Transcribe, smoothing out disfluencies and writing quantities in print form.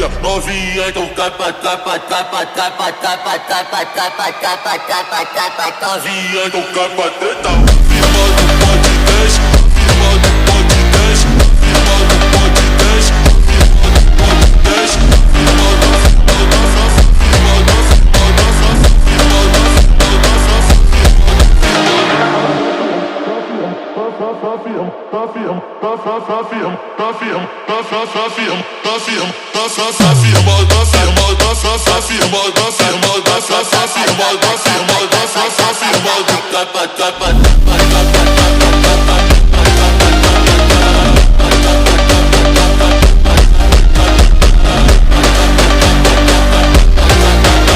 novinha, novinha, então capa, capa, capa, capa, capa, capa, capa, capa, capa, capa, novinha, então capa, treta. Firma do podcast, firma do podcast, firma do podcast, firma do podcast, firma do capa, capa, capa, capa,